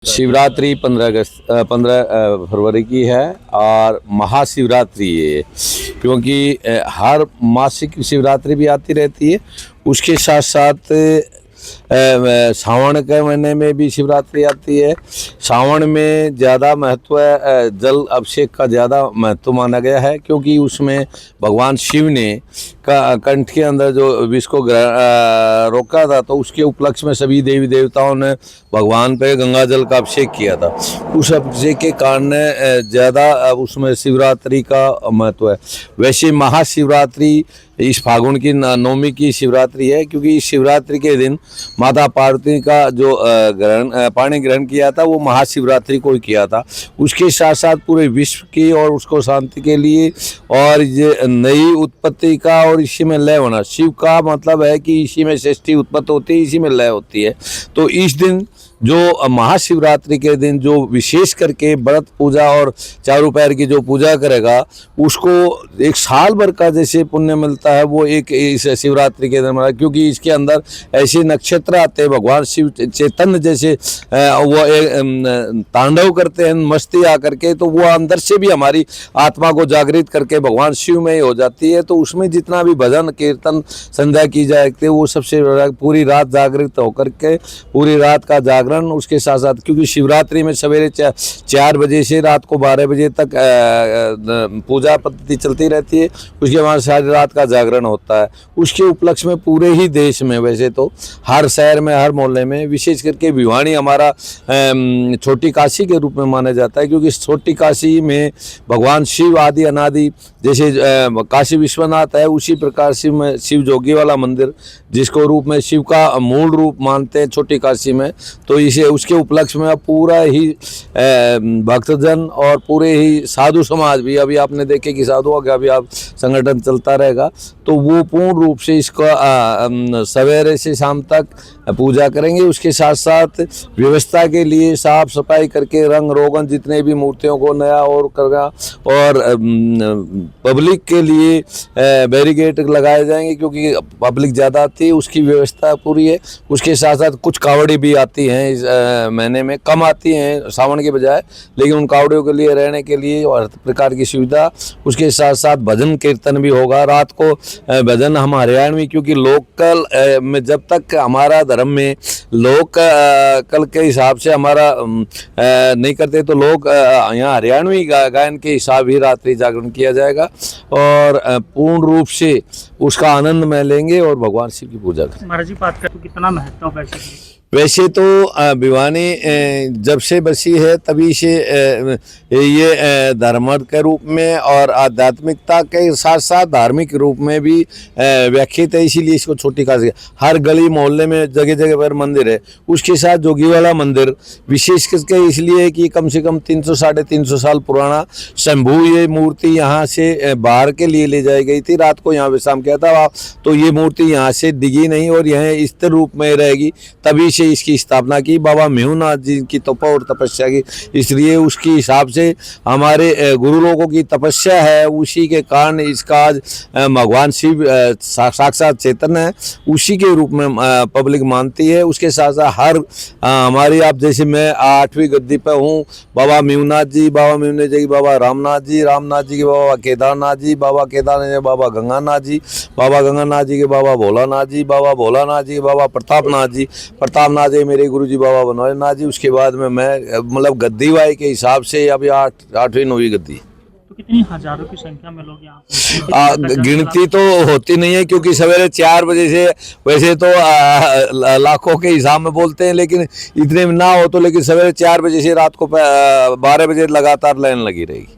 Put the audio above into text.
शिवरात्रि 15 फरवरी की है और महाशिवरात्रि है क्योंकि हर मासिक शिवरात्रि भी आती रहती है। उसके साथ साथ सावन के महीने में भी शिवरात्रि आती है। सावन में ज़्यादा महत्व है, जल अभिषेक का ज़्यादा महत्व माना गया है क्योंकि उसमें भगवान शिव ने कंठ के अंदर जो विष को रोका था, तो उसके उपलक्ष्य में सभी देवी देवताओं ने भगवान पे गंगा जल का अभिषेक किया था। उस अभिषेक के कारण ज़्यादा उसमें शिवरात्रि का महत्व है। वैसे महाशिवरात्रि इस फागुन की नवमी की शिवरात्रि है क्योंकि इस शिवरात्रि के दिन माता पार्वती का जो पानी ग्रहण किया था वो महाशिवरात्रि को ही किया था। उसके साथ साथ पूरे विश्व की और उसको शांति के लिए और ये नई उत्पत्ति का और इसी में लय होना, शिव का मतलब है कि इसी में सृष्टि उत्पत्ति होती है, इसी में लय होती है। तो इस दिन जो महाशिवरात्रि के दिन जो विशेष करके व्रत पूजा और चारों पैर की जो पूजा करेगा उसको एक साल भर का जैसे पुण्य मिलता है, वो एक इस शिवरात्रि के दिन मिला क्योंकि इसके अंदर ऐसे नक्षत्र आते हैं। भगवान शिव चैतन्य जैसे वो तांडव करते हैं मस्ती आकर के, तो वो अंदर से भी हमारी आत्मा को जागृत करके भगवान शिव में ही हो जाती है। तो उसमें जितना भी भजन कीर्तन संध्या की जाती है वो सबसे पूरी रात जागृत होकर के पूरी रात का जागरण, उसके साथ साथ क्योंकि शिवरात्रि में सवेरे 4 बजे से रात को 12 बजे तक पूजा पद्धति चलती रहती है। उसके बाद सारी रात का जागरण होता है। उसके उपलक्ष्य में पूरे ही देश में, वैसे तो हर शहर में हर मोहल्ले में, विशेष करके भिवानी हमारा छोटी काशी के रूप में माना जाता है क्योंकि छोटी काशी में भगवान शिव आदि अनादि जैसे काशी विश्वनाथ है, उसी प्रकार शिव जोगी वाला मंदिर जिसको रूप में शिव का मूल रूप मानते हैं छोटी काशी में, तो इसे उसके उपलक्ष्य में पूरा ही भक्तजन और पूरे ही साधु समाज भी, अभी आपने देखे कि साधुओं का भी आप संगठन चलता रहेगा, तो वो पूर्ण रूप से इसका सवेरे से शाम तक पूजा करेंगे। उसके साथ साथ व्यवस्था के लिए साफ सफाई करके रंग रोगन जितने भी मूर्तियों को नया और करना और पब्लिक के लिए बैरिकेड लगाए जाएंगे क्योंकि पब्लिक ज़्यादा आती है, उसकी व्यवस्था पूरी है। उसके साथ साथ कुछ कावड़ी भी आती हैं इस महीने में, कम आती हैं सावन के बजाय, लेकिन उन कावड़ियों के लिए रहने के लिए और हर प्रकार की सुविधा। उसके साथ साथ भजन कीर्तन भी होगा रात को। भजन हम हरियाणवी क्योंकि लोकल में जब तक हमारा धर्म में लोक कल के हिसाब से हमारा नहीं करते, तो लोग यहाँ हरियाणवी गायन के हिसाब ही रात्रि जागरण किया जाएगा और पूर्ण रूप से उसका आनंद में लेंगे और भगवान शिव की पूजा करेंगे। महाराज जी बात करें तो कितना महत्व वैसे तो भिवानी जब से बसी है तभी से ये धर्म के रूप में और आध्यात्मिकता के साथ साथ धार्मिक रूप में भी व्याख्यात है, इसीलिए इसको छोटी काशी। हर गली मोहल्ले में जगह जगह पर मंदिर है। उसके साथ जोगी वाला मंदिर विशेष करके इसलिए कि कम से कम 300 साढ़े 300 साल पुराना शंभू ये मूर्ति यहाँ से बाहर के लिए ले जाई गई थी। रात को यहाँ विश्राम किया था, तो ये मूर्ति यहाँ से डिगी नहीं और यह स्थिर रूप में रहेगी, तभी इसकी स्थापना की बाबा मेहुनाथ जी की तप और तपस्या की। इसलिए उसकी हिसाब से हमारे गुरु लोगों की तपस्या है, उसी के कारण इसका आज भगवान शिव साक्षात चैतन्य है, उसी के रूप में पब्लिक मानती है। उसके साथ साथ हर हमारी, आप जैसे मैं 8वीं गद्दी पे हूँ, बाबा मेहुनाथ जी, बाबा मेहुनाथ जी, बाबा रामनाथ जी के बाबा केदारनाथ जी, बाबा केदारनाथ जी, बाबा गंगानाथ जी, बाबा गंगानाथ जी के बाबा भोलानाथ जी, बाबा भोलानाथ जी, बाबा प्रतापनाथ जी, प्रतापनाथ जी मेरे गुरुजी बाबा बनोजनाथ जी। उसके बाद में मैं मतलब गद्दी वाई के हिसाब से अभी 8वीं 9वीं गद्दी। तो कितनी हजारों की संख्या में लोग यहाँ गिनती तो होती नहीं है क्योंकि सवेरे 4 बजे से वैसे तो लाखों के हिसाब में बोलते हैं, लेकिन इतने में ना हो तो, लेकिन सवेरे 4 बजे से रात को 12 बजे लगातार लाइन लगी रहेगी।